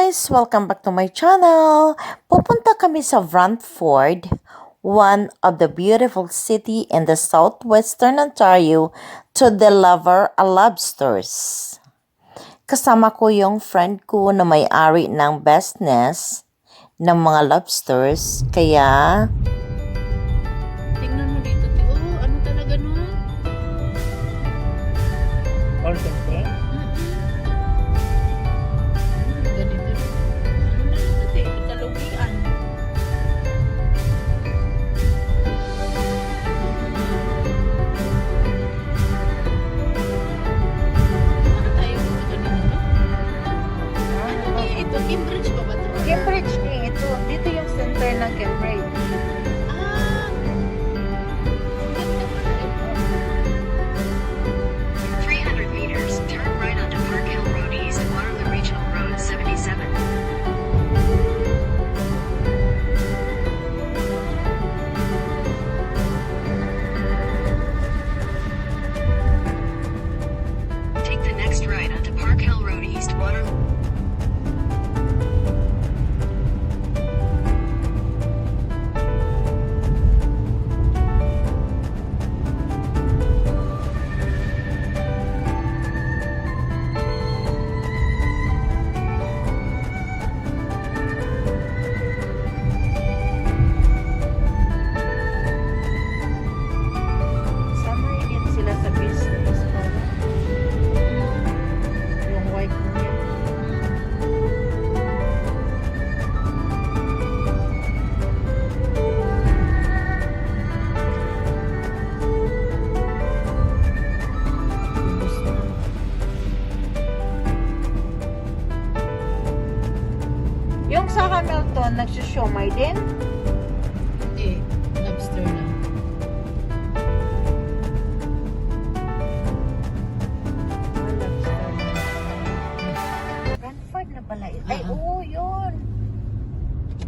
guys! Welcome back to my channel! Pupunta kami sa Brantford, one of the beautiful city in the southwestern Ontario, to deliver a lobsters. Kasama ko yung friend ko na may-ari ng business ng mga lobsters, kaya tingnan mo dito. Oh, ano talaga no? all something. Ganito. Ano na ito? Kalugian. Ano tayo ganito, no? Ano kaya ito? Cambridge ba ba ito? Cambridge ito. Dito yung center ng Cambridge. Ah! Ganda pala ito. 300 meters, turn right onto Park Hill Road East, Waterloo Regional Road 77. Take the next right onto Park Hill Road East, Waterloo. Summer din sila sa business. Yung white niya. Ubus na. Yung sa Hamilton, nagsusyomay din. Hindi. Lobster na. Brantford na pala. Ay, oo, yun.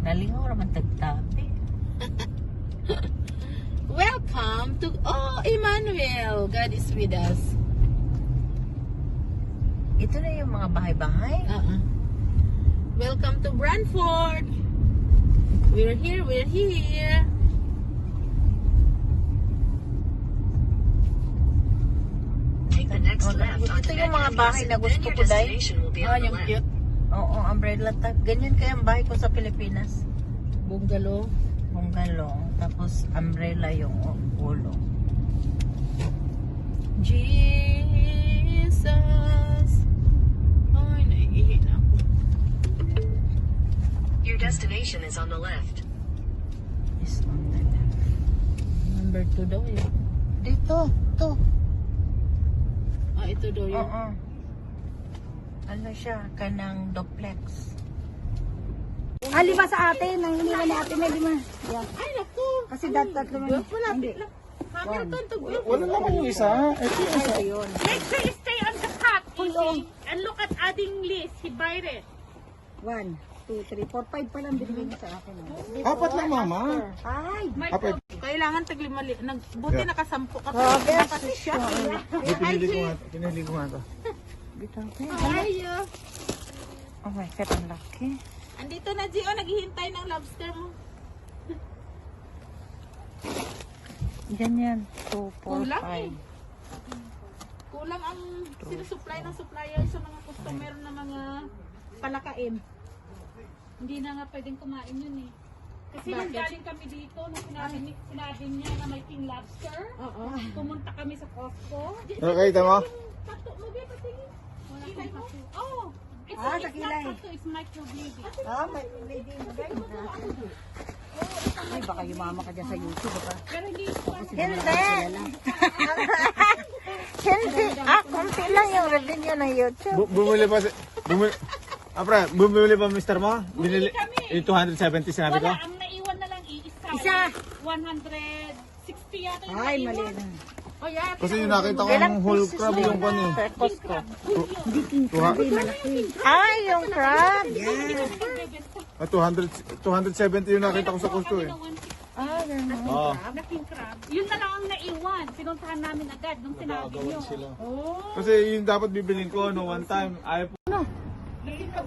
Nalingaw naman tagtabi. Welcome to Emmanuel. God is with us. Ito na yung mga bahay-bahay. Welcome to Brantford. We're here. Take the next left Ito onto yung mga Nova bahay na Scotia, gusto then your ko, Day. destination will be Ah, on the yung left. cute. Oo, umbrella type. Ganyan kaya ang bahay ko sa Pilipinas. Bungalow. Bungalow. Tapos umbrella yung ulo. Jesus. Ay, naiihi na ako. Your destination is on the left. Is on the left. Number 2 daw eh. Dito. To. Ah, ito daw yun. Oo. Ano siya? Kanang duplex. Lima sa atin, ang iniwan ni ate na lima. Yeah. Ay, naku. Kasi tatlo man. Malapit lang. Hamilton to Brooklyn. Wala naman yung isa. Ito yung isa. Ayun. Make sure you stay on the cut, Izzy, and look at adding list. He bite it. 1, 2, 3, 4, 5 pa lang binigay niya sa akin. Apat lang, mama. Ay, Apat. Kailangan taglimali. Buti Yeah. nakasampu ka. grabe kasi siya. Pinili ko nga ito. Pinili ko nga ito. Ay, Oh my God, ang laki. andito na, Gio. Naghihintay ng lobster mo. Ganyan. 2, 4, Kulang 5. Kulang ang sinusupply ng supplier sa mga customer na mga palakain. Hindi na nga pwedeng kumain yun eh. Kasi nung galing kami dito, nung sinabi niya na may king lobster, pumunta kami sa Costco. Nakakita mo? Tato mo, Bea, patingin. Kilay mo? Oh, it's, Ah, it's sa not kilay. tato, it's microblading. may lady mo guys. Ay, baka yumama ka dyan sa YouTube. Baka. Pero hindi ito ano. Hindi. Kunti lang yung revenue ng YouTube. Bumili pa si... Bumili pa mister mo? Binili... Yung 270 sinabi ko? Wala, ang naiwan na lang isa. Isa. 160 yata yung Ay, naiwan. mali na. Oh, yeah. Kasi yung nakita ko ang whole crab yung pan eh. Sa Costco. Grabe, malaki. Ay, yung crab. Ah, 270 yung nakita ko sa Costco eh. Ah, ganun. Oo. Na king crab. Yun na lang ang naiwan. Pinuntahan namin agad nung sinabi niyo. Kasi yung dapat bibilin ko no one time. Ayaw po. Kasi pag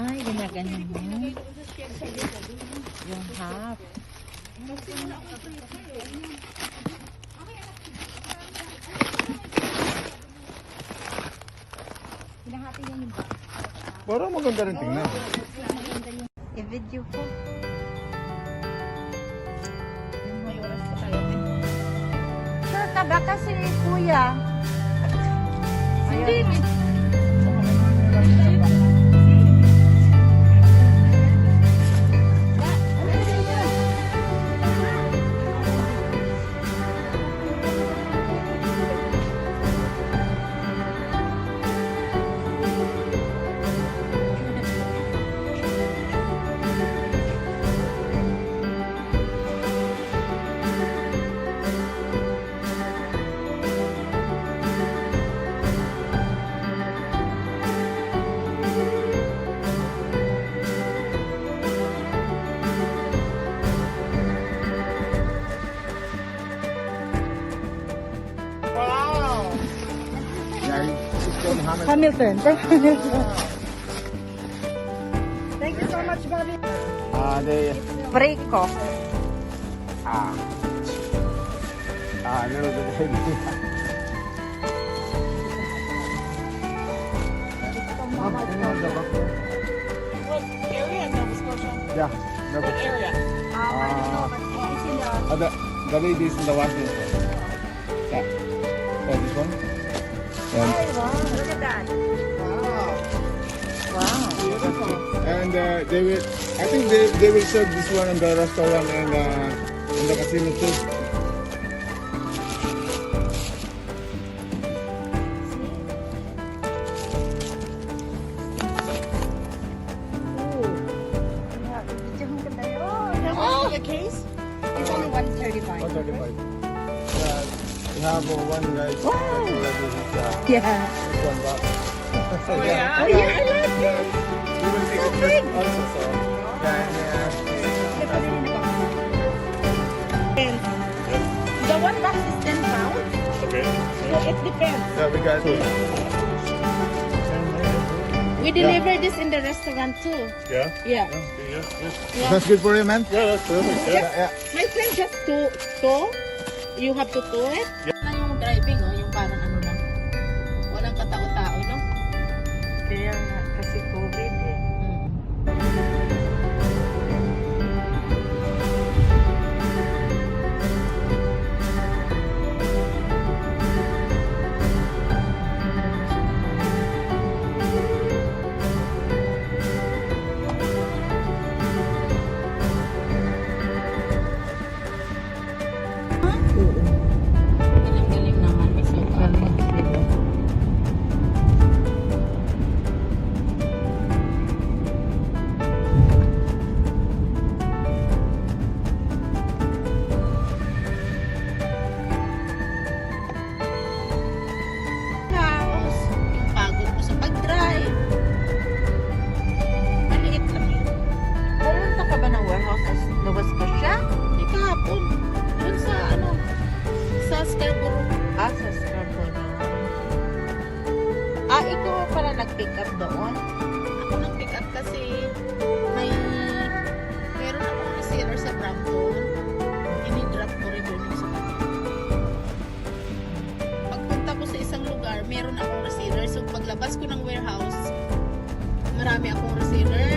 Ay, ginaganyan mo. Yung half. Hinahati niya yung box. Parang maganda rin tingnan. I-video ko. Sure ka ba kasi kuya? Hindi. Hamilton. Thank you so much, Bobby. They Preco. a little bit heavy. What area in Nova Scotia? Yeah. What area? The ladies in the washing machine. Yeah. This one. And, Look at that. Wow. and they will. I think they will serve this one in the restaurant and in the casino too. Oh, the case? It's only 135. 135. Yeah, we have one guy. That's already his, Yeah. this one box. So, yeah. Oh, yeah, I like this. We will take it big. also. So yeah. The one box is 10 pounds. Okay. So it depends. Yeah, we got it. We deliver this in the restaurant too. Yeah. Yeah. That's good for you, man. Yeah, that's perfect. Yeah. My friend just to. You have to do it. Na yung driving, oh, yung parang ano lang. Walang katao-tao, no? Kaya nga, kasi COVID eh. Galing-galing naman. May sofa. House. Yung pagod mo sa pag-drive. Maliit lang yun. Pumunta ka ba ng warehouse sa Nova Scotia? Hindi kahapon. Doon sa ano, sa Scarborough. Ah, sa Scarborough. Ah, ikaw pala nag-pick up doon? Ako nag-pick up kasi meron akong receiver sa Brantford. Ini-drop ko rin doon yung sa kanya. Pagpunta ko sa isang lugar, meron akong receiver. So paglabas ko ng warehouse, marami akong receiver.